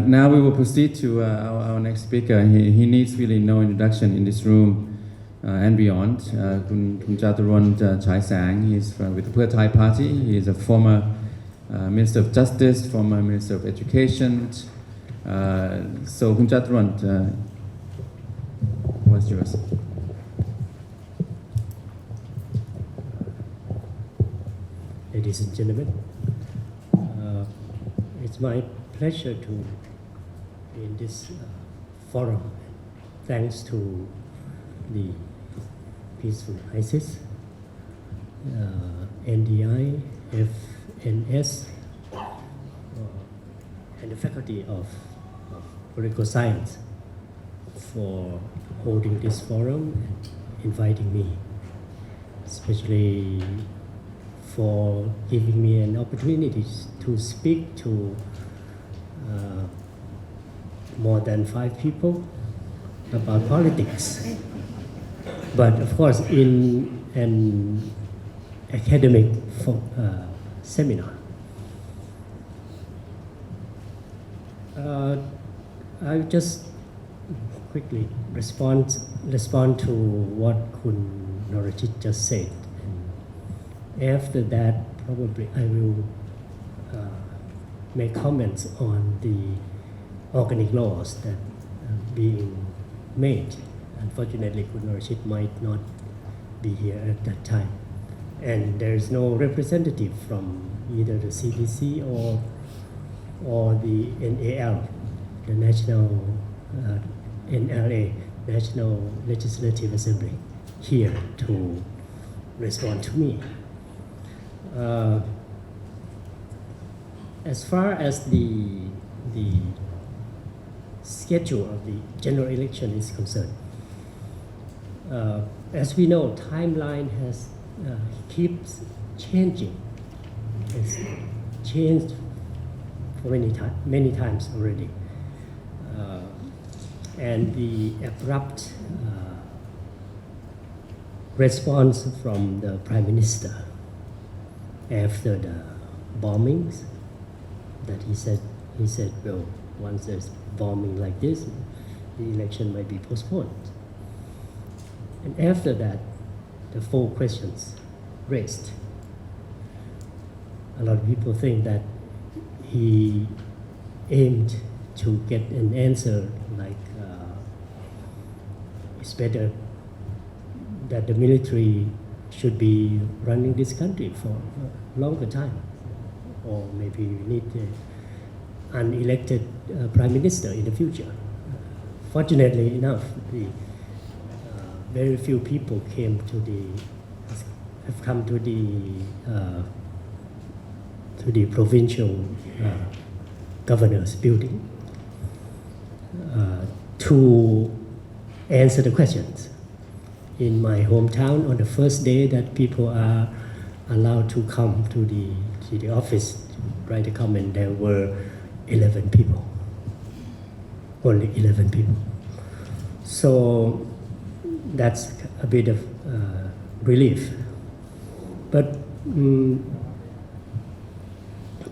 Now we will proceed to our next speaker. He needs really no introduction in this room and beyond. Kun Chaturon Chaisang, he is with the Pheu Thai Party. He is a former Minister of Justice, former Minister of Education. So Kun Chaturon, what's yours? Ladies and gentlemen, it's my pleasure to be in this forum. Thanks to the Peaceful ISIS, NDI, FNS, and the Faculty of Political Science for holding this forum and inviting me, especially for giving me an opportunity to speak to more than 5 people about politics. But of course, in an academic seminar. I'll just quickly respond to what Kun Norachit just said. After that, probably I will make comments on the organic laws that are being made. Unfortunately, Kun Norachit might not be here at that time. And there is no representative from either the CDC or the NAL, the National NLA, National Legislative Assembly, here to respond to me. As far as the schedule of the general election is concerned, as we know, timeline has keeps changing. It's changed for many times already, and the abrupt response from the Prime Minister after the bombings, that he said, well, once there's bombing like this, the election might be postponed. And after that, the 4 questions raised. A lot of people think that he aimed to get an answer like it's better that the military should be running this country for a longer time, or maybe we need an unelected prime minister in the future. Fortunately enough, very few people have come to the provincial governor's building to answer the questions. In my hometown, on the first day that people are allowed to come to the office to write a comment, there were 11 people. Only 11 people. So that's a bit of relief. But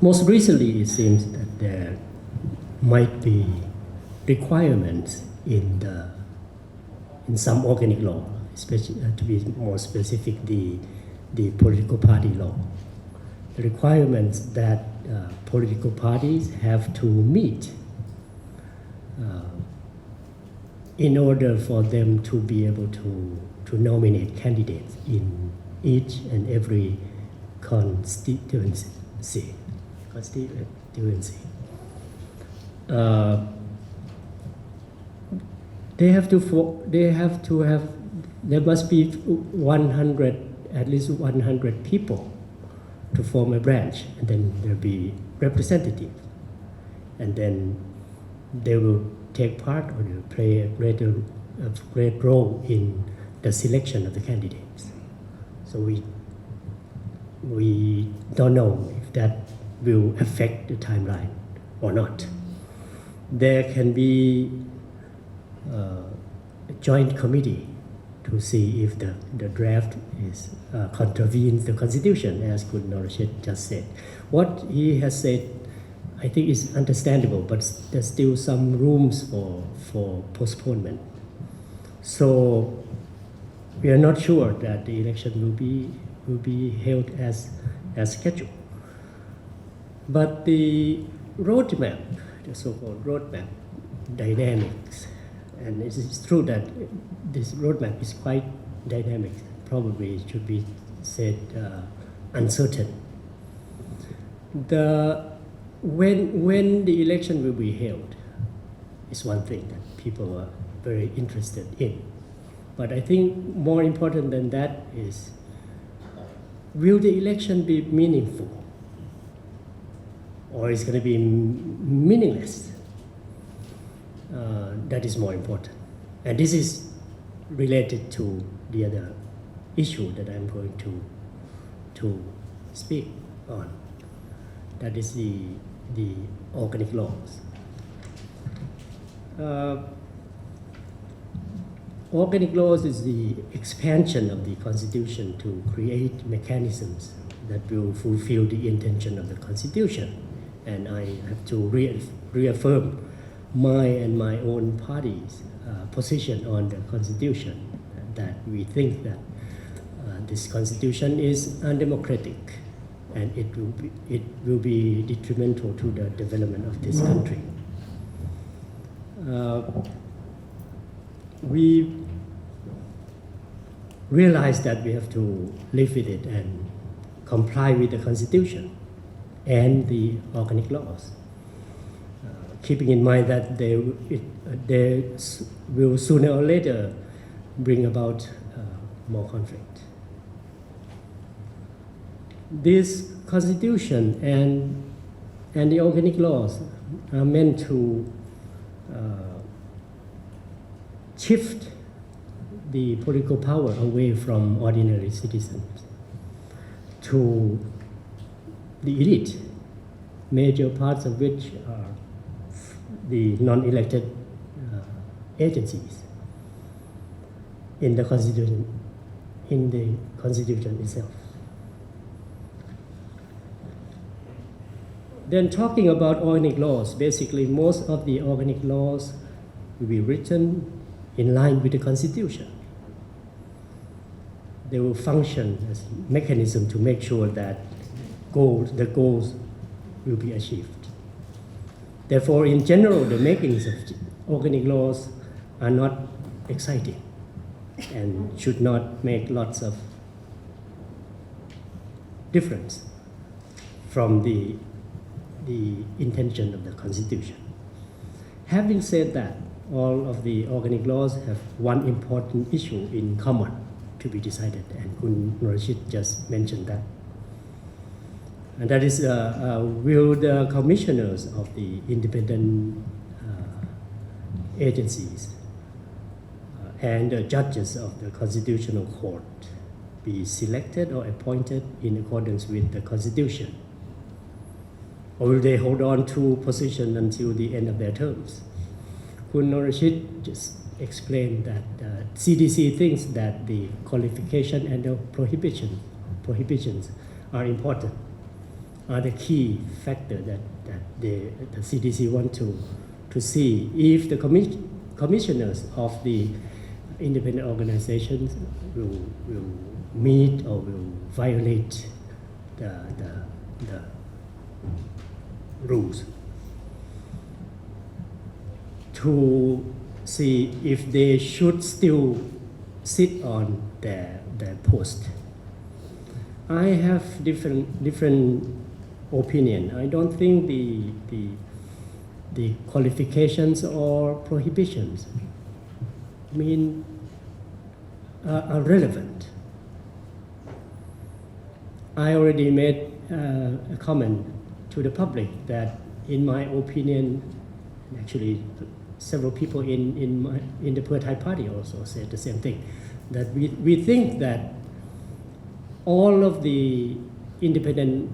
most recently, it seems that there might be requirements in some organic law, especially to be more specific, the political party law. The requirements that political parties have to meet in order for them to be able to nominate candidates in each and every constituency. There must be 100, at least 100 people to form a branch, and then there'll be representative, and then they will take part or they will play a great role in the selection of the candidates. So we don't know if that will affect the timeline or not. There can be a joint committee to see if the draft contravenes the Constitution, as Kun Norachit just said. What he has said I think it's understandable, but there's still some rooms for postponement. So we are not sure that the election will be held as scheduled. But the roadmap, the so-called roadmap dynamics, and it is true that this roadmap is quite dynamic, probably should be said uncertain. When the election will be held is one thing that people are very interested in. But I think more important than that is, will the election be meaningful? Or is it going to be meaningless? That is more important. And this is related to the other issue that I'm going to speak on. That is the organic laws. Organic laws is the expansion of the Constitution to create mechanisms that will fulfill the intention of the Constitution. And I have to reaffirm my and my own party's position on the Constitution, that we think that this Constitution is undemocratic and it will be detrimental to the development of this country. We realize that we have to live with it and comply with the Constitution and the organic laws, keeping in mind that they will sooner or later bring about more conflict. This Constitution and the organic laws are meant to shift the political power away from ordinary citizens to the elite, major parts of which are the non-elected agencies in the Constitution itself. Then talking about organic laws, basically most of the organic laws will be written in line with the Constitution. They will function as a mechanism to make sure that the goals will be achieved. Therefore, in general, the makings of organic laws are not exciting and should not make lots of difference from the intention of the Constitution. Having said that, all of the organic laws have one important issue in common to be decided, and Kun Norachit just mentioned that. And that is, will the commissioners of the independent agencies and the judges of the Constitutional Court be selected or appointed in accordance with the Constitution? Or will they hold on to position until the end of their terms? Kun Norachit just explained that CDC thinks that the qualification and the prohibitions are important, are the key factor that the CDC want to see if the commissioners of the independent organizations will meet or will violate the rules, to see if they should still sit on their post. I have different opinion. I don't think the qualifications or prohibitions are relevant. I already made a comment to the public that, in my opinion, actually several people in the Pheu Thai party also said the same thing, that we think that all of the independent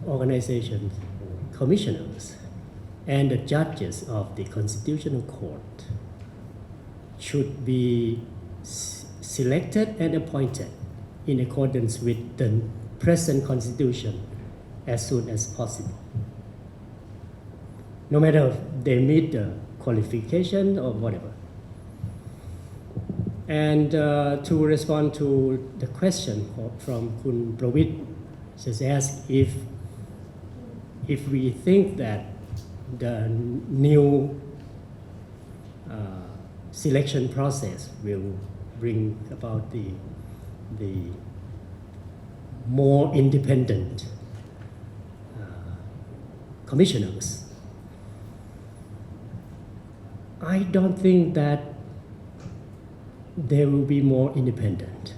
organizations, commissioners, and the judges of the Constitutional Court should be selected and appointed in accordance with the present Constitution as soon as possible. no matter if they meet the qualification or whatever. And to respond to the question from Kun Pravit, just asked if we think that the new selection process will bring about the more independent commissioners. I don't think that they will be more independent.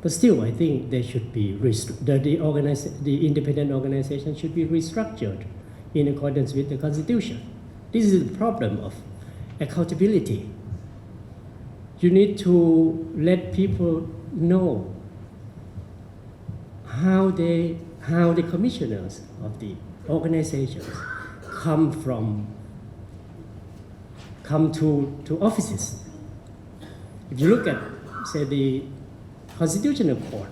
But still, I think they should be the independent organization should be restructured in accordance with the Constitution. This is the problem of accountability. You need to let people know how the commissioners of the organizations come to offices. If you look at, say, the Constitutional Court,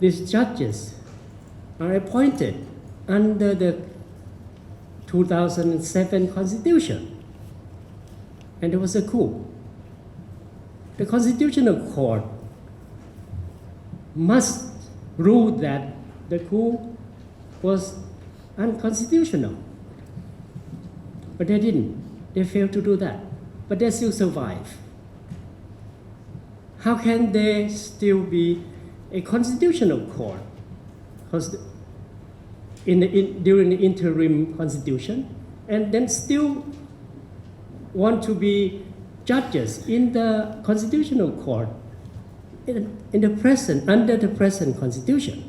these judges are appointed under the 2007 Constitution, and there was a coup. The Constitutional Court must rule that the coup was unconstitutional, but they didn't. They failed to do that, but they still survive. How can they still be a constitutional court? Because during the interim constitution, and then still want to be judges in the constitutional court under the present constitution.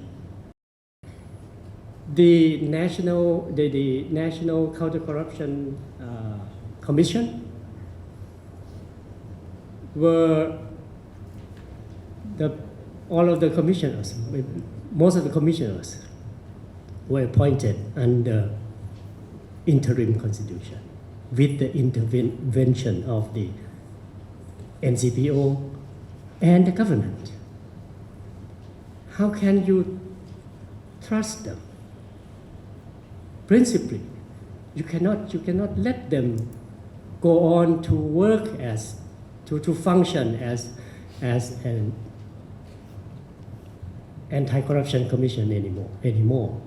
The National Counter-Corruption Commission were all of the commissioners, most of the commissioners were appointed under interim constitution with the intervention of the NCPO and the government. How can you trust them? Principally, you cannot let them go on to work to function as an anti-corruption commission anymore.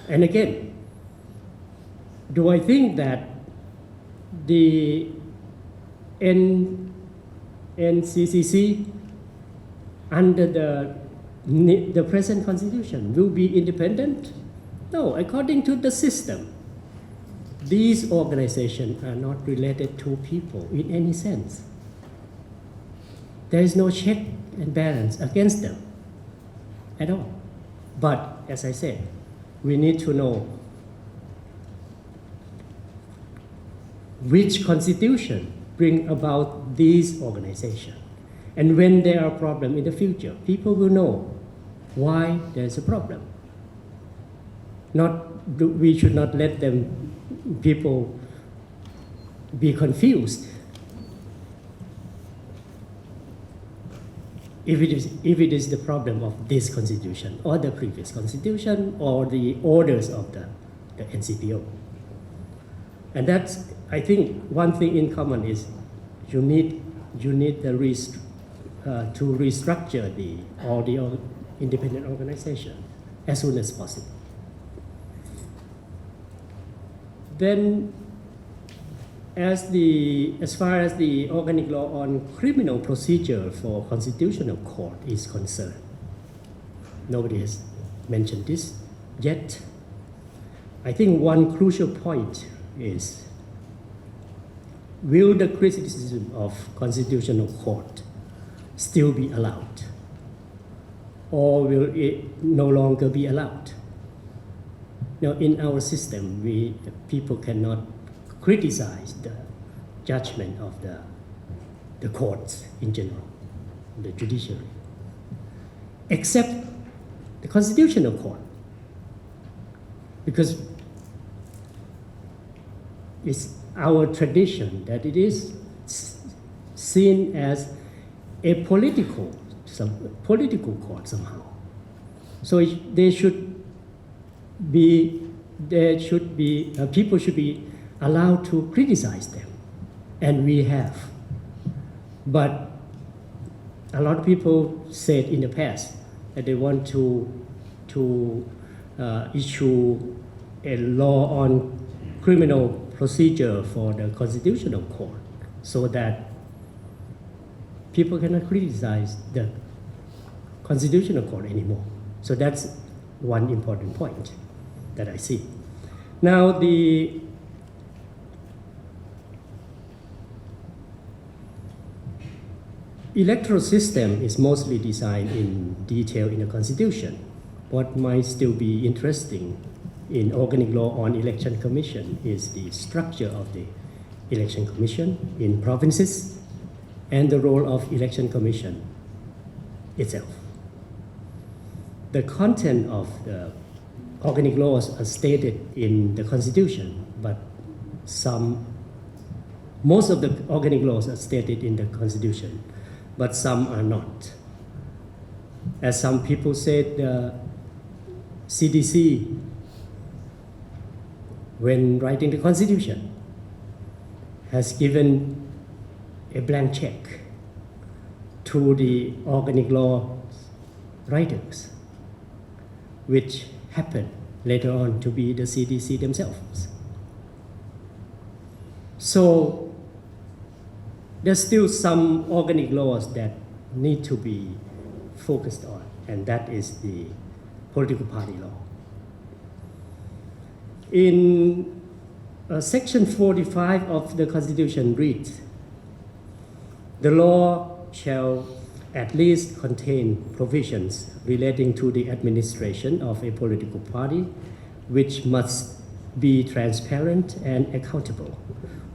And again, do I think that the NCCC under the present constitution will be independent? No, according to the system, these organizations are not related to people in any sense. There is no check and balance against them at all. But as I said, we need to know which constitution bring about these organizations. And when there are problems in the future, people will know why there's a problem. We should not let people be confused. If it is the problem of this constitution or the previous constitution or the orders of the NCPO. And that's, I think, one thing in common is you need to restructure all the independent organization as soon as possible. Then, as far as the organic law on criminal procedure for constitutional court is concerned, nobody has mentioned this yet. I think one crucial point is, will the criticism of constitutional court still be allowed? Or will it no longer be allowed? Now, in our system, people cannot criticize the judgment of the courts in general, the judiciary, except the constitutional court, because it's our tradition that it is seen as a political court somehow. So they should be there should be people should be allowed to criticize them, and we have. But a lot of people said in the past that they want to issue a law on criminal procedure for the Constitutional Court, so that people cannot criticize the Constitutional Court anymore. So that's one important point that I see. Now the electoral system is mostly designed in detail in the Constitution. What might still be interesting in Organic Law on Election Commission is the structure of the Election Commission in provinces and the role of Election Commission itself. The content of the organic laws are stated in the Constitution, but most of the organic laws are stated in the Constitution, but some are not. As some people said, the CDC, when writing the Constitution, has given a blank check to the organic law writers, which happened later on to be the CDC themselves. So there's still some organic laws that need to be focused on, and that is the political party law. In section 45 of the Constitution reads, the law shall at least contain provisions relating to the administration of a political party, which must be transparent and accountable,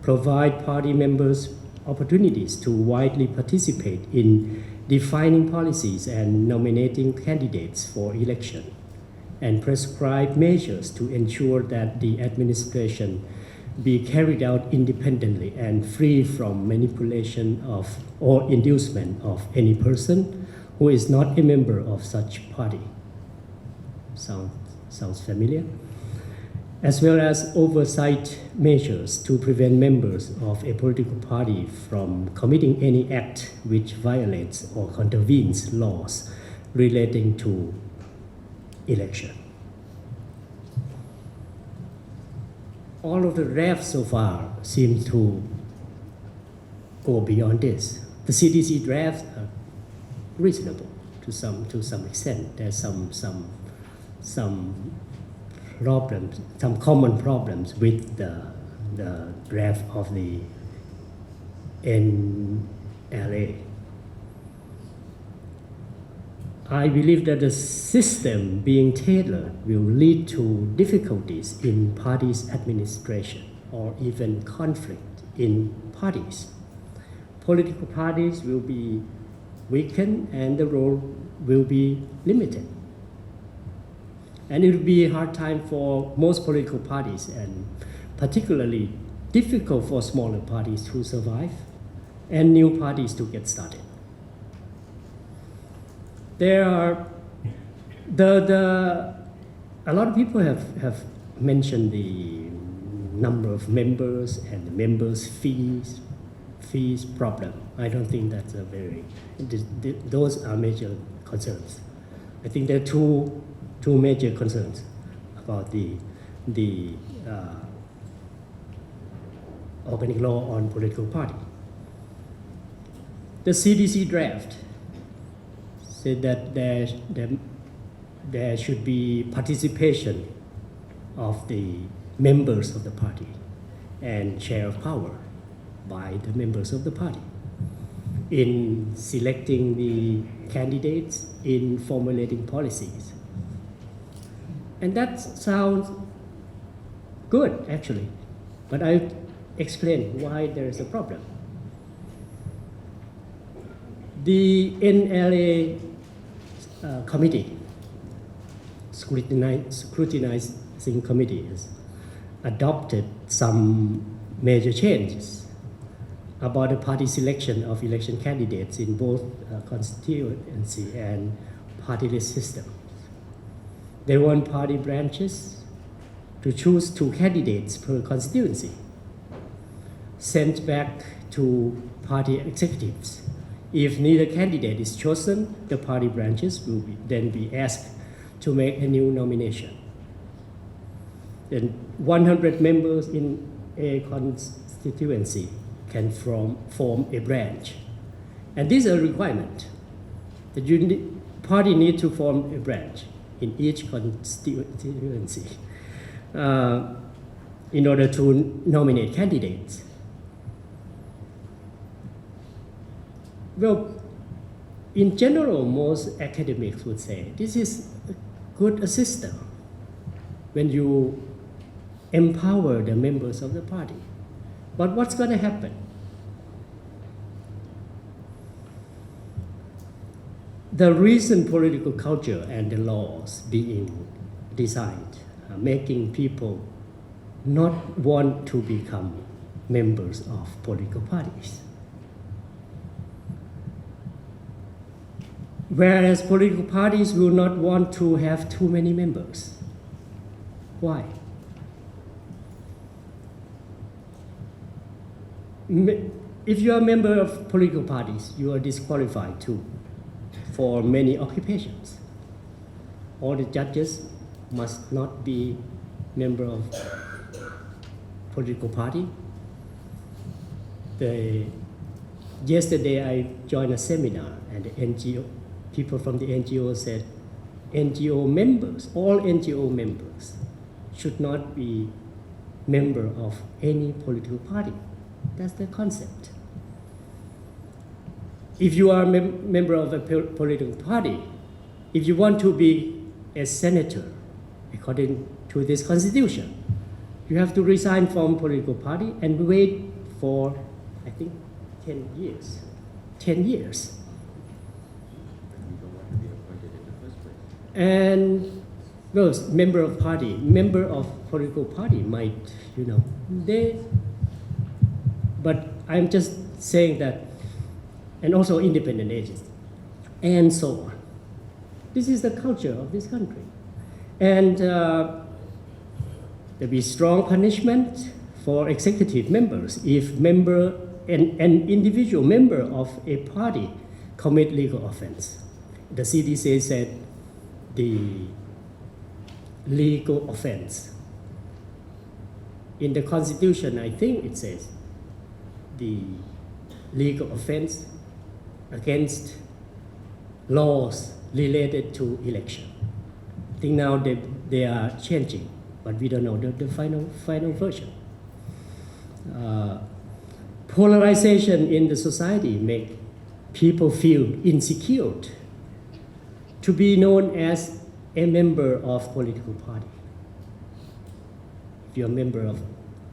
provide party members opportunities to widely participate in defining policies and nominating candidates for election, and prescribe measures to ensure that the administration be carried out independently and free from manipulation of or inducement of any person who is not a member of such party. Sounds familiar? As well as oversight measures to prevent members of a political party from committing any act which violates or contravenes laws relating to election. All of the drafts so far seem to go beyond this. The CDC drafts are reasonable to some extent. There's some problems, some common problems with the draft of the NLA. I believe that the system being tailored will lead to difficulties in parties' administration or even conflict in parties. Political parties will be weakened and the role will be limited. And it will be a hard time for most political parties, and particularly difficult for smaller parties to survive and new parties to get started. There are a lot of people have mentioned the number of members and the members' fees problem. I don't think that's a very, those are major concerns. I think there are two major concerns about the organic law on political party. The CDC draft said that there should be participation of the members of the party and share of power by the members of the party in selecting the candidates, in formulating policies. And that sounds good, actually, but I'll explain why there is a problem. The NLA committee, scrutinizing committee, has adopted some major changes about the party selection of election candidates in both constituency and party list systems. They want party branches to to choose 2 candidates per constituency, sent back to party executives. If neither candidate is chosen, the party branches will then be asked to make a new nomination. Then 100 members in a constituency can form a branch. And this is a requirement. The party needs to form a branch in each constituency in order to nominate candidates. Well, in general, most academics would say this is a good system when you empower the members of the party. But what's going to happen? The recent political culture and the laws being designed are making people not want to become members of political parties. Whereas political parties will not want to have too many members. Why? If you are a member of political parties, you are disqualified too for many occupations. All the judges must not be member of political party. Yesterday I joined a seminar and the NGO, people from the NGO said NGO members, all NGO members should not be member of any political party. That's the concept. If you are a member of a political party, if you want to be a senator, according to this constitution, you have to resign from political party and wait for, I think, 10 years. 10 years. And those member of political party might, but I'm just saying that, and also independent agents, and so on. This is the culture of this country. And there'll be strong punishment for executive members if an individual member of a party commit legal offense. The CDC said the legal offense. In the Constitution, I think it says the legal offense against laws related to election. I think now they are changing, but we don't know the final version. Polarization in the society make people feel insecure to be known as a member of political party. If you're a member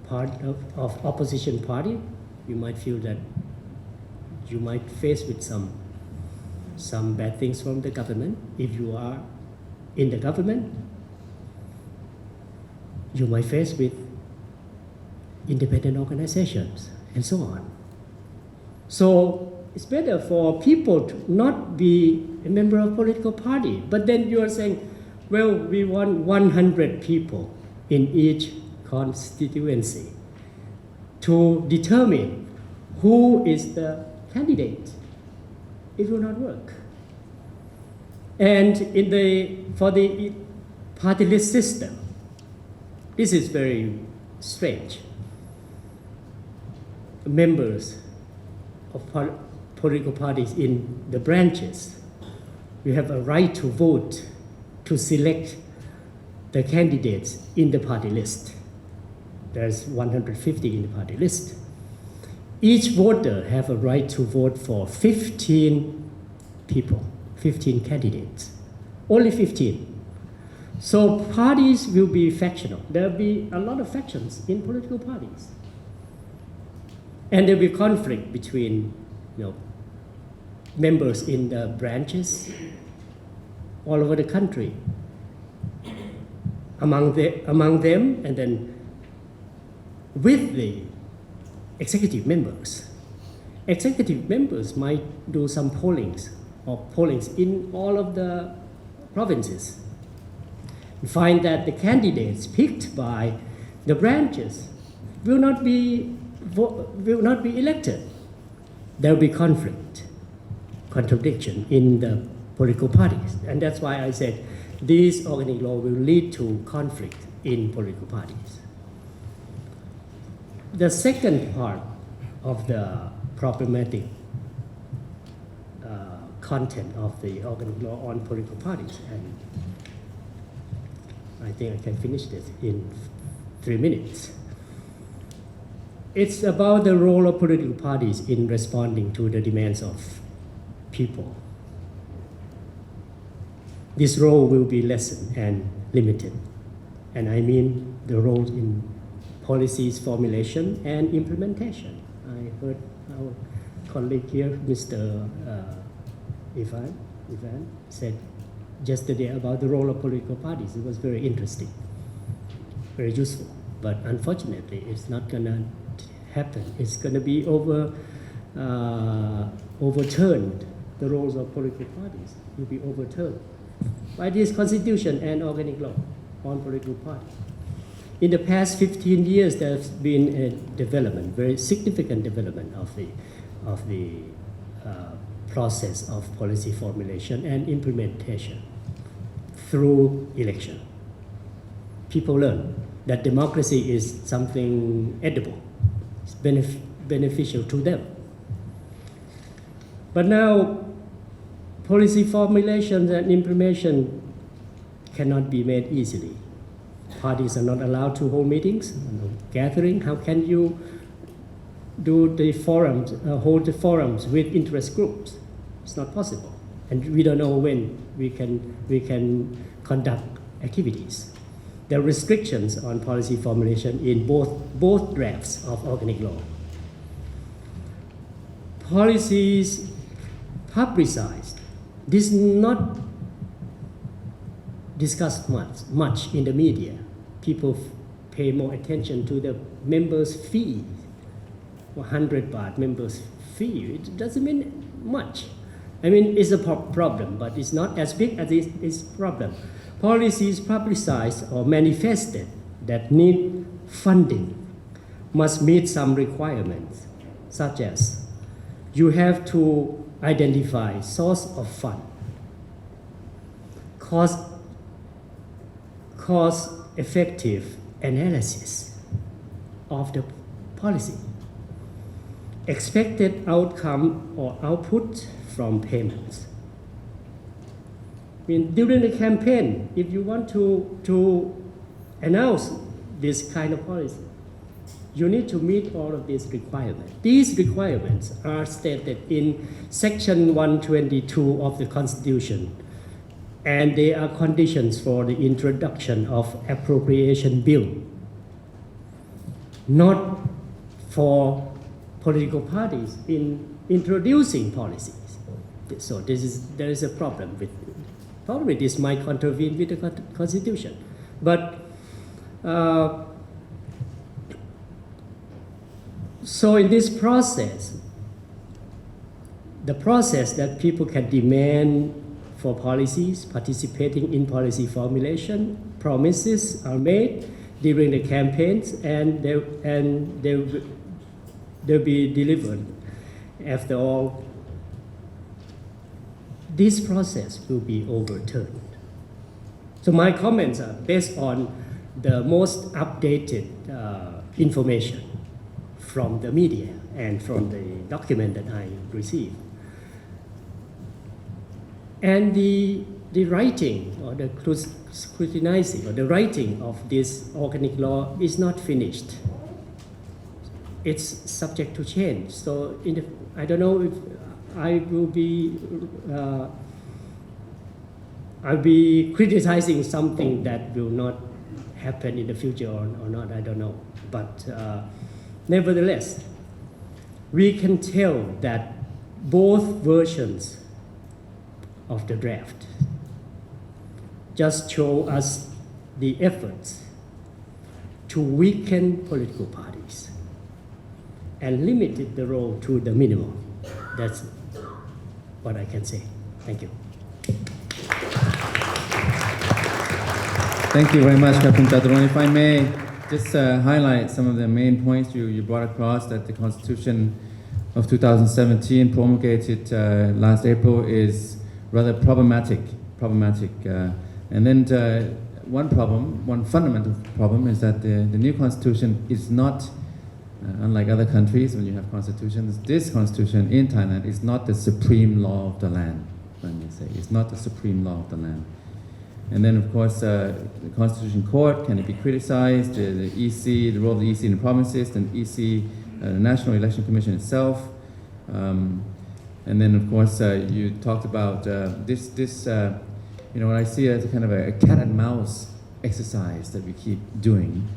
of opposition party, you might feel that you might face with some bad things from the government. If you are in the government, you might face with independent organizations and so on. So it's better for people to not be a member of political party. But then you are saying, well, we want 100 people in each constituency to determine who is the candidate. It will not work. And for the party list system, this is very strange. Members of political parties in the branches, we have a right to vote to select the candidates in the party list. There's 150 in the party list. Each voter have a right to vote for 15 people, 15 candidates, only 15. So parties will be factional. There will be a lot of factions in political parties. And there will be conflict between members in the branches all over the country among them, and then with the executive members. Executive members might do some pollings in all of the provinces. you find that the candidates picked by the branches will not be elected. There will be contradiction in the political parties. And that's why I said this organic law will lead to conflict in political parties. The second part of the problematic content of the organic law on political parties, and I think I can finish this in 3 minutes. It's about the role of political parties in responding to the demands of people. This role will be lessened and limited, and I mean the role in policies formulation and implementation. I heard our colleague here, Mr. Ivan said yesterday about the role of political parties. It was very interesting, very useful, but unfortunately it's not going to happen. It's going to be overturned. The roles of political parties will be overturned by this constitution and organic law on political parties. In the past 15 years, there's been a development, very significant development of the process of policy formulation and implementation through election. People learn that democracy is something edible, it's beneficial to them. But now, policy formulation and implementation cannot be made easily. Parties are not allowed to hold meetings, gathering. How can you do the forums, hold the forums with interest groups? It's not possible, and we don't know when we can conduct activities. There are restrictions on policy formulation in both drafts of organic law. Policies publicized. This is not discussed much in the media. People pay more attention to the members' fee, 100 baht members' fee. It doesn't mean much. I mean, it's a problem, but it's not as big as it's problem. Policies publicized or manifested that need funding must meet some requirements, such as you have to identify source of fund, cost-effective analysis of the policy, expected outcome or output from payments. I mean, during the campaign, if you want to announce this kind of policy, you need to meet all of these requirements. These requirements are stated in Section 122 of the Constitution, and they are conditions for the introduction of appropriation bill, not for political parties in introducing policies. So there is a problem with. Probably this might contravene with the Constitution, but so in this process, the process that people can demand for policies, participating in policy formulation, promises are made during the campaigns, and they'll be delivered. After all, this process will be overturned. So my comments are based on the most updated information from the media and from the document that I received. And the writing or the scrutinizing or the writing of this organic law is not finished. It's subject to change. So I don't know if I'll be criticizing something that will not happen in the future or not, I don't know. But nevertheless, we can tell that both versions of the draft just show us the efforts to weaken political parties and limited the role to the minimum. That's what I can say. Thank you. Thank you very much, Captain Chaturon. If I may just highlight some of the main points you brought across, that the Constitution of 2017 promulgated last April is rather problematic. And then one fundamental problem is that the new Constitution is not, unlike other countries when you have constitutions, this Constitution in Thailand is not the supreme law of the land, let me say. It's not the supreme law of the land. And then, of course, the Constitution Court, can it be criticized? The EC, the role of the EC in the provinces, and EC, the National Election Commission itself. And then, of course, you talked about this what I see as a kind of a cat and mouse exercise that we keep doing.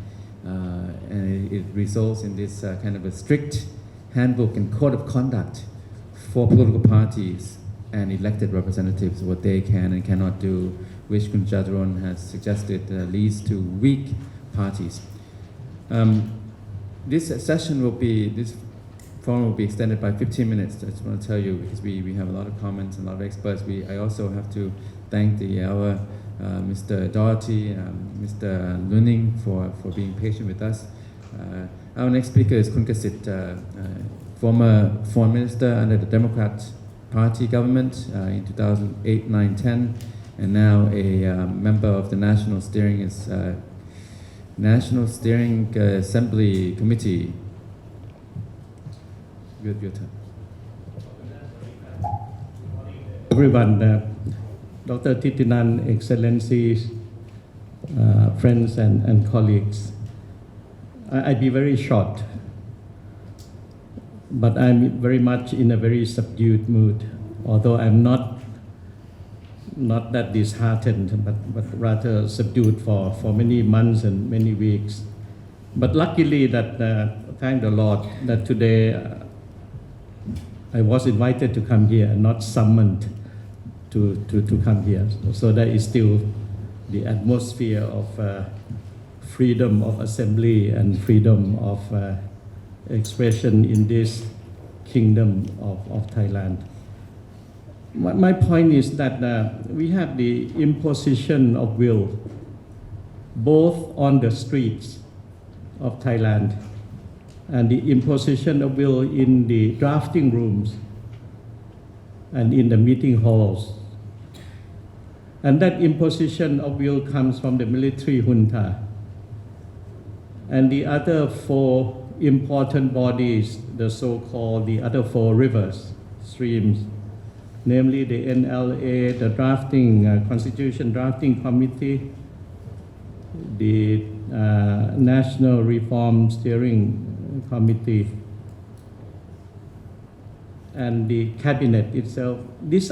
And it results in this kind of a strict handbook and code of conduct for political parties and elected representatives, what they can and cannot do, which Kun Chaturon has suggested leads to weak parties. This forum will be extended by 15 minutes. I just want to tell you, because we have a lot of comments and a lot of experts. I also have to thank our Mr. Doherty, Mr. Luning for being patient with us. Our next speaker is Kun Kasit, former foreign minister under the Democrat Party government in 2008, 9, 10, and now a member of the National Steering Assembly Committee. Your turn. Everyone, Dr. Titinan, Excellencies, friends and colleagues, I'll be very short, but I'm very much in a very subdued mood, although I'm not that disheartened, but rather subdued for many months and many weeks. But luckily that, thank the Lord, that today I was invited to come here and not summoned to come here. So there is still the atmosphere of freedom of assembly and freedom of expression in this kingdom of Thailand. My point is that we have the imposition of will both on the streets of Thailand and the imposition of will in the drafting rooms and in the meeting halls. And that imposition of will comes from the military junta. And the other four important bodies, the so-called the other four rivers, streams, namely the NLA, the Constitution Drafting Committee, the National Reform Steering Committee, and the cabinet itself. These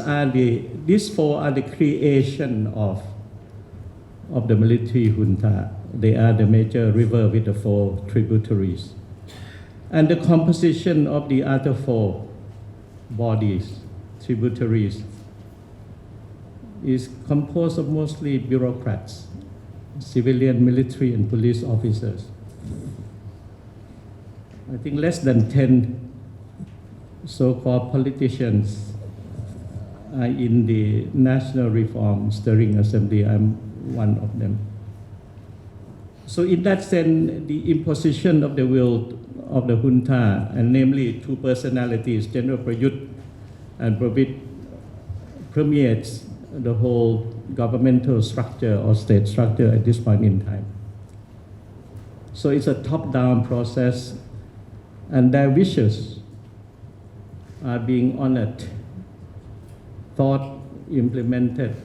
four are the creation of the military junta. They are the major river with the four tributaries. And the composition of the other four bodies, tributaries, is composed of mostly bureaucrats, civilian, military, and police officers. I think less than 10 so-called politicians are in the National Reform Steering Assembly. I'm one of them. So in that sense, the imposition of the will of the junta, and namely two personalities, General Prayut and Prof, permeates the whole governmental structure or state structure at this point in time. So it's a top-down process, and their wishes are being honored, thought, implemented,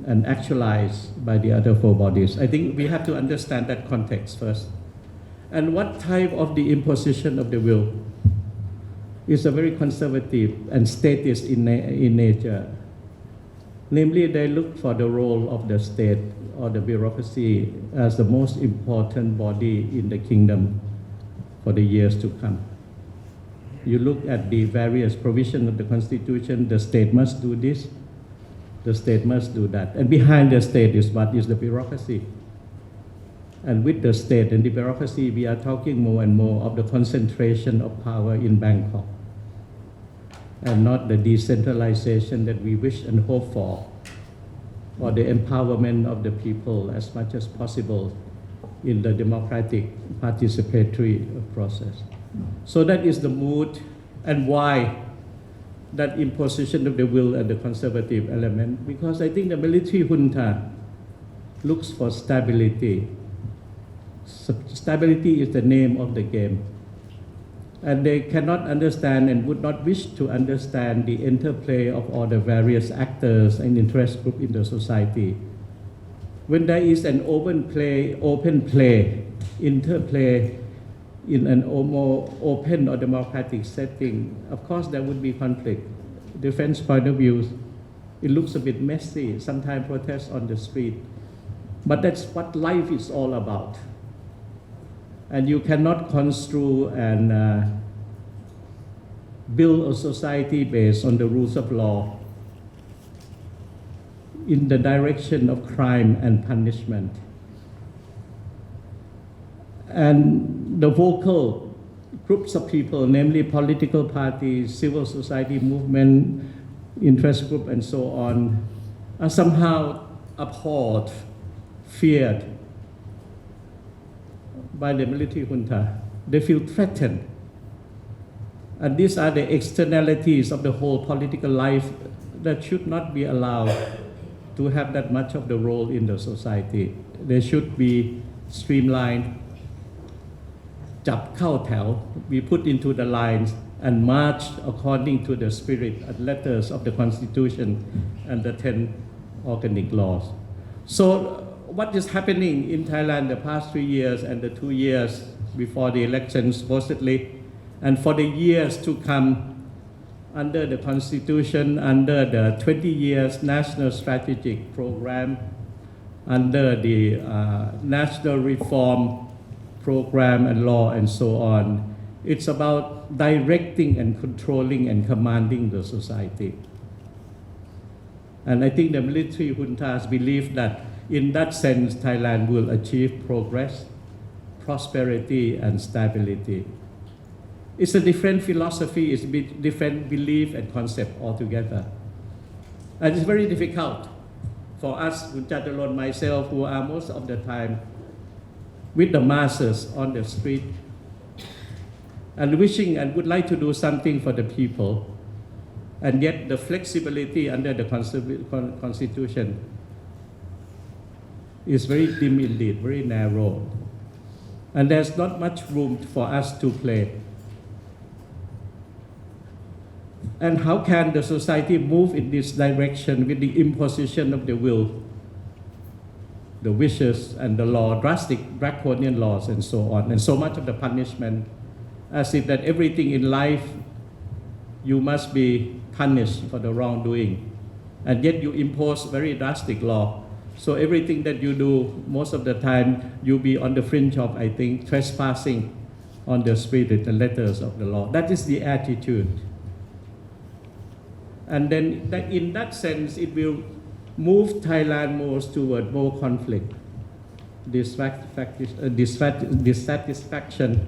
and actualized by the other four bodies. I think we have to understand that context first. And what type of the imposition of the will is a very conservative and statist in nature. Namely, they look for the role of the state or the bureaucracy as the most important body in the kingdom for the years to come. You look at the various provisions of the Constitution, the state must do this, the state must do that. And behind the state is what is the bureaucracy. And with the state and the bureaucracy, we are talking more and more of the concentration of power in Bangkok, and not the decentralization that we wish and hope for or the empowerment of the people as much as possible in the democratic participatory process. So that is the mood and why that imposition of the will and the conservative element, because I think the military junta looks for stability. Stability is the name of the game. And they cannot understand and would not wish to understand the interplay of all the various actors and interest groups in the society. When there is an open play, interplay in an more open or democratic setting, of course there would be conflict. Defense point of view, it looks a bit messy, sometimes protests on the street. But that's what life is all about. And you cannot construe and build a society based on the rules of law in the direction of crime and punishment. And the vocal groups of people, namely political parties, civil society movement, interest group, and so on, are somehow abhorred, feared by the military junta. They feel threatened. And these are the externalities of the whole political life that should not be allowed to have that much of the role in the society. They should be streamlined, จับเข้าแถว be put into the lines and marched according to the spirit and letters of the Constitution and the 10 organic laws. So what is happening in Thailand the past 3 years and the 2 years before the elections supposedly, and for the years to come under the Constitution, under the 20 years National Strategic Program, under the National Reform Program and law and so on. It's about directing and controlling and commanding the society. And I think the military juntas believe that in that sense, Thailand will achieve progress, prosperity, and stability. It's a different philosophy, it's a different belief and concept altogether. And it's very difficult for us, Chaturon, myself, who are most of the time with the masses on the street and wishing and would like to do something for the people, and yet the flexibility under the Constitution is very dim indeed, very narrow. And there's not much room for us to play. And how can the society move in this direction with the imposition of the will, the wishes and the law, drastic draconian laws and so on, and so much of the punishment, as if that everything in life you must be punished for the wrongdoing, and yet you impose very drastic law. So everything that you do, most of the time, you'll be on the fringe of, I think, trespassing on the spirit and letters of the law. That is the attitude. And then in that sense, it will move Thailand more toward more conflict, dissatisfaction,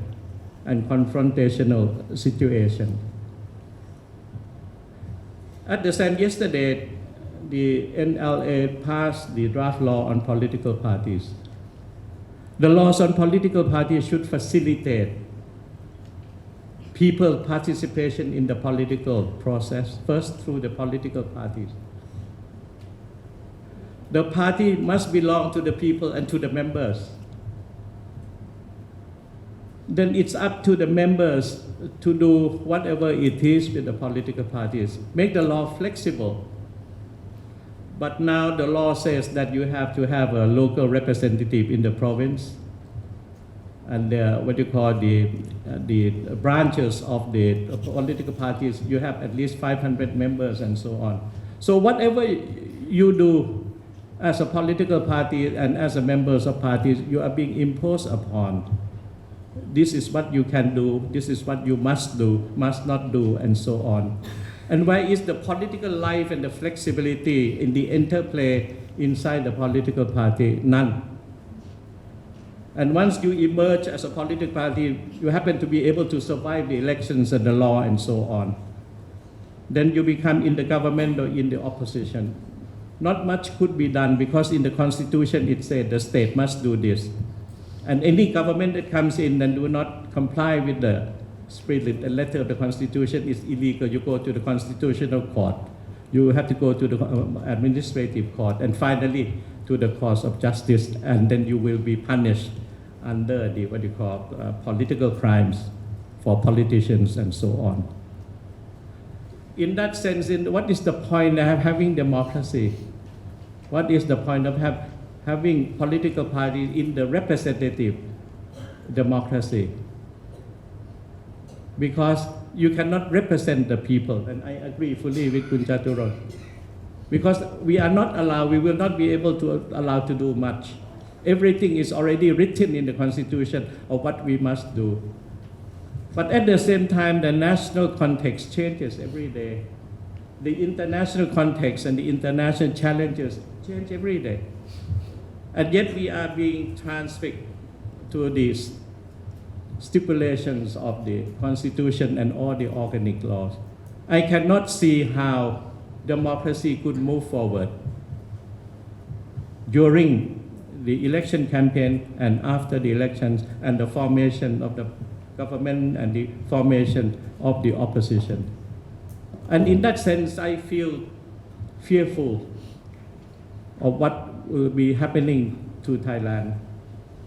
and confrontational situation. At the same yesterday, the NLA passed the draft law on political parties. The laws on political parties should facilitate people's participation in the political process, first through the political parties. The party must belong to the people and to the members. Then it's up to the members to do whatever it is with the political parties. Make the law flexible. But now the law says that you have to have a local representative in the province, and what you call the branches of the political parties, you have at least 500 members and so on. So whatever you do as a political party and as a members of parties, you are being imposed upon. This is what you can do, this is what you must do, must not do, and so on. And where is the political life and the flexibility in the interplay inside the political party? None. And once you emerge as a political party, you happen to be able to survive the elections and the law and so on. Then you become in the government or in the opposition. not much could be done because in the constitution it said the state must do this. And any government that comes in and do not comply with the spirit and letter of the constitution is illegal. You go to the constitutional court. You have to go to the administrative court and finally to the courts of justice, and then you will be punished under the what you call political crimes for politicians and so on. In that sense, what is the point of having democracy? What is the point of having political parties in the representative democracy? Because you cannot represent the people, and I agree fully with Kun Chaturon. Because we are not allowed, we will not be able to allow to do much. Everything is already written in the constitution of what we must do. But at the same time, the national context changes every day. The international context and the international challenges change every day. And yet we are being transfixed to these stipulations of the constitution and all the organic laws. I cannot see how democracy could move forward during the election campaign and after the elections and the formation of the government and the formation of the opposition. And in that sense, I feel fearful of what will be happening to Thailand.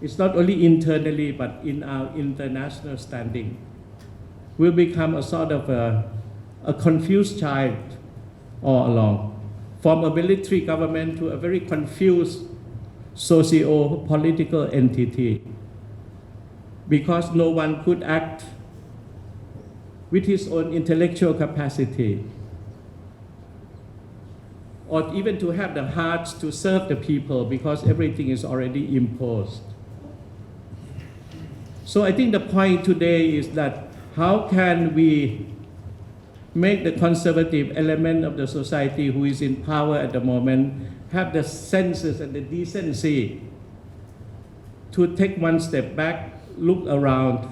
It's not only internally, but in our international standing. We'll become a sort of a confused child all along, from a military government to a very confused socio-political entity, because no one could act with his own intellectual capacity, or even to have the hearts to serve the people, because everything is already imposed. So I think the point today is that how can we make the conservative element of the society who is in power at the moment have the senses and the decency to take one step back, look around,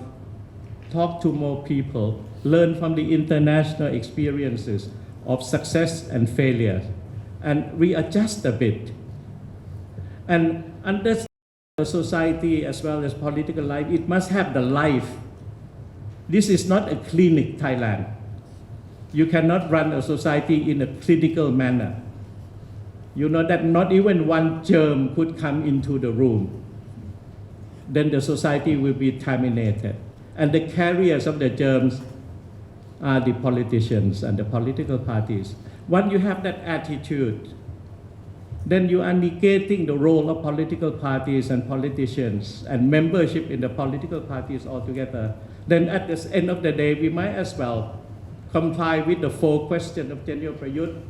talk to more people, learn from the international experiences of success and failure, and readjust a bit, and understand the society as well as political life. It must have the life. This is not a clinic Thailand. You cannot run a society in a clinical manner. You know that not even one germ could come into the room. Then the society will be terminated. And the carriers of the germs are the politicians and the political parties. Once you have that attitude, then you are negating the role of political parties and politicians and membership in the political parties altogether. Then at the end of the day, we might as well comply with the 4 questions of General Prayut.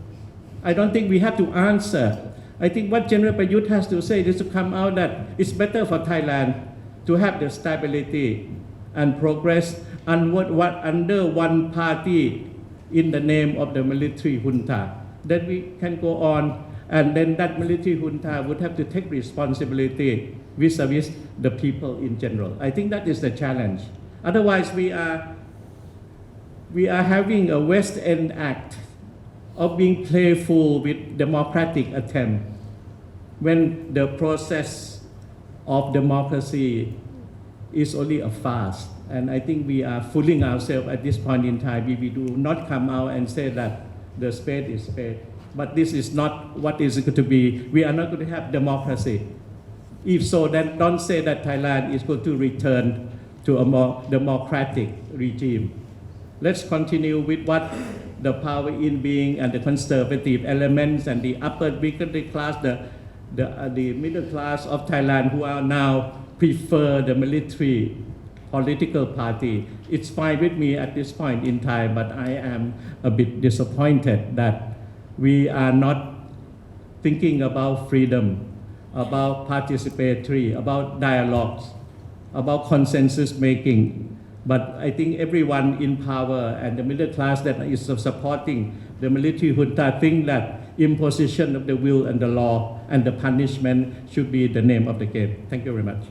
I don't think we have to answer. I think what General Prayut has to say is to come out that it's better for Thailand to have the stability and progress under one party in the name of the military junta. Then we can go on, and then that military junta would have to take responsibility vis-a-vis the people in general. I think that is the challenge. Otherwise, we are having a West End act of being playful with democratic attempt when the process of democracy is only a farce. And I think we are fooling ourselves at this point in time if we do not come out and say that the spade is spade. But this is not what is going to be. We are not going to have democracy. If so, then don't say that Thailand is going to return to a more democratic regime. Let's continue with what the power in being and the conservative elements and the upper middle class, the middle class of Thailand who are now prefer the military political party. It's fine with me at this point in time, but I am a bit disappointed that we are not thinking about freedom, about participatory, about dialogues, about consensus making. But I think everyone in power and the middle class that is supporting the military junta think that imposition of the will and the law and the punishment should be the name of the game. Thank you very much.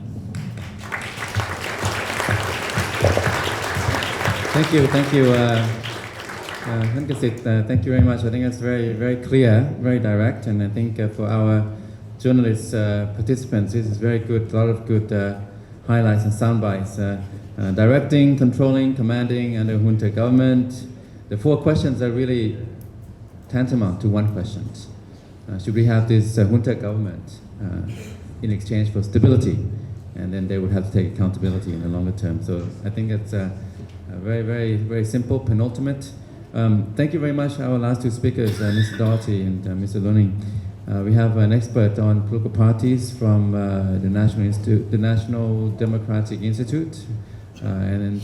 Thank you. Thank thank you very much. I think that's very, very clear, very direct, and I think for our journalist participants, this is very good, a lot of good highlights and sound bites. Directing, controlling, commanding under junta government. The 4 questions are really tantamount to one question. Should we have this junta government in exchange for stability? And then they would have to take accountability in the longer term. So I think it's very, very, very simple, penultimate. Thank you very much, our last 2 speakers, Mr. Doherty and Mr. Luning. We have an expert on political parties from the National Democratic Institute, and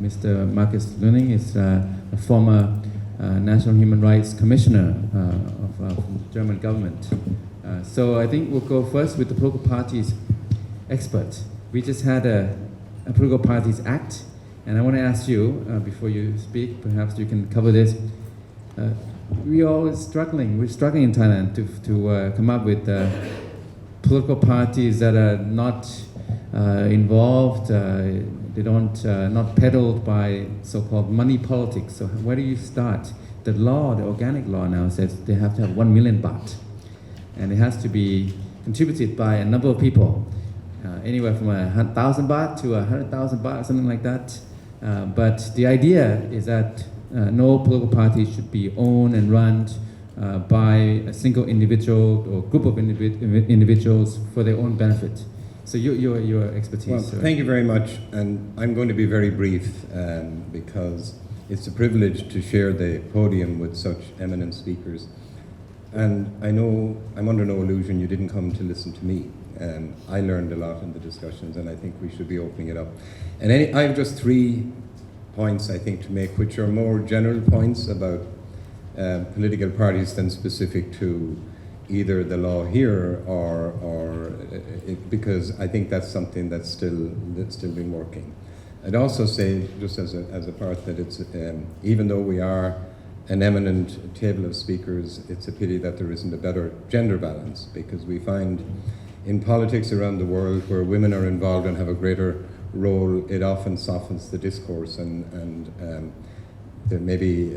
Mr. Marcus Luning is a former National Human Rights Commissioner of the German government. So I think we'll go first with the political parties expert. We just had a Political Parties Act, and I want to ask you, before you speak, perhaps you can cover this. We're struggling in Thailand to come up with political parties that are not involved, they don't, not peddled by so-called money politics. So where do you start? The law, the organic law now says they have to have 1 million baht, and it has to be contributed by a number of people, anywhere from 1,000 baht to 100,000 baht, something like that. But the idea is that no political party should be owned and run by a single individual or group of individuals for their own benefit. So your expertise. Well, thank you very much, and I'm going to be very brief because it's a privilege to share the podium with such eminent speakers. And I know I'm under no illusion you didn't come to listen to me. I learned a lot in the discussions, and I think we should be opening it up. And I have just 3 points, I think, to make, which are more general points about political parties than specific to either the law here or because I think that's something that's still been working. I'd also say, just as a part, that it's even though we are an eminent table of speakers, it's a pity that there isn't a better gender balance, because we find in politics around the world where women are involved and have a greater role, it often softens the discourse, and that maybe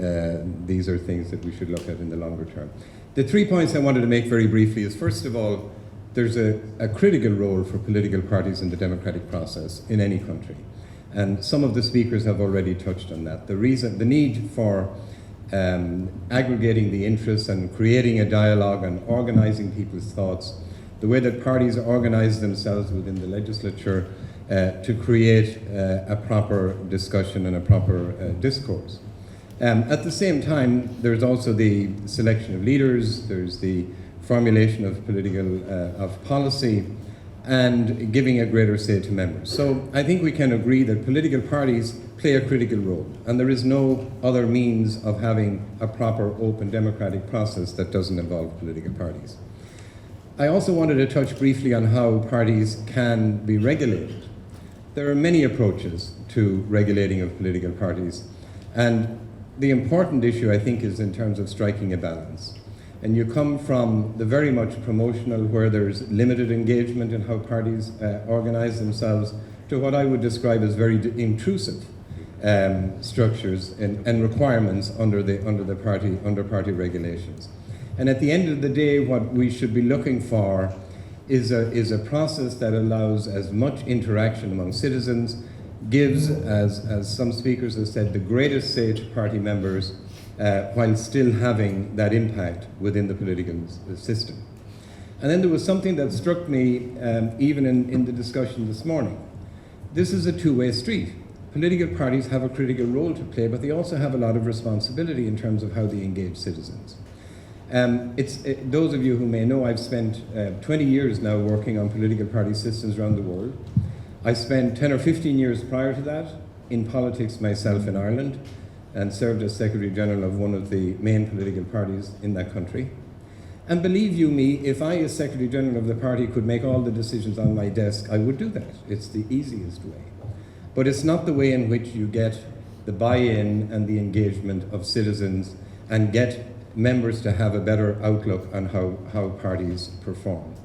these are things that we should look at in the longer term. The 3 points I wanted to make very briefly is, first of all, there's a critical role for political parties in the democratic process in any country. And some of the speakers have already touched on that. The need for aggregating the interests and creating a dialogue and organizing people's thoughts, the way that parties organize themselves within the legislature to create a proper discussion and a proper discourse. At the same time, there's also the selection of leaders, there's the formulation of of policy, and giving a greater say to members. So I think we can agree that political parties play a critical role, and there is no other means of having a proper, open, democratic process that doesn't involve political parties. I also wanted to touch briefly on how parties can be regulated. There are many approaches to regulating of political parties, and the important issue, I think, is in terms of striking a balance. And you come from the very much promotional, where there's limited engagement in how parties organize themselves, to what I would describe as very intrusive structures and requirements under party regulations. And at the end of the day, what we should be looking for is a process that allows as much interaction among citizens, gives, as some speakers have said, the greatest say to party members, while still having that impact within the political system. And then there was something that struck me even in the discussion this morning. This is a two-way street. Political parties have a critical role to play, but they also have a lot of responsibility in terms of how they engage citizens. Those of you who may know, I've spent 20 years now working on political party systems around the world. I spent 10 or 15 years prior to that in politics myself in Ireland, and served as Secretary General of one of the main political parties in that country. And believe you me, if I as Secretary General of the party could make all the decisions on my desk, I would do that. It's the easiest way. But it's not the way in which you get the buy-in and the engagement of citizens and get members to have a better outlook on how parties perform.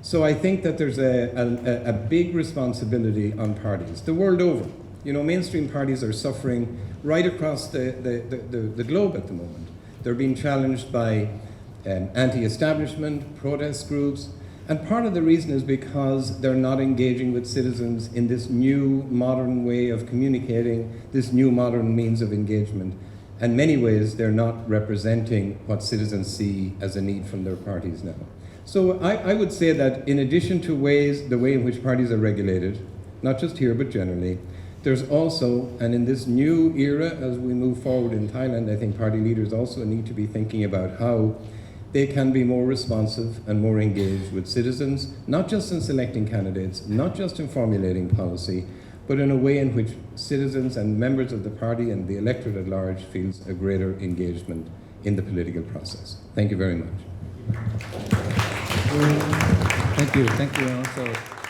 So I think that there's a big responsibility on parties the world over You know, mainstream parties are suffering right across the globe at the moment. They're being challenged by anti-establishment, protest groups, and part of the reason is because they're not engaging with citizens in this new modern way of communicating, this new modern means of engagement. In many ways, they're not representing what citizens see as a need from their parties now. So I would say that in addition to the way in which parties are regulated, not just here but generally, there's also, and in this new era as we move forward in Thailand, I think party leaders also need to be thinking about how they can be more responsive and more engaged with citizens, not just in selecting candidates, not just in formulating policy, but in a way in which citizens and members of the party and the electorate at large feels a greater engagement in the political process. Thank you very much. Thank you also.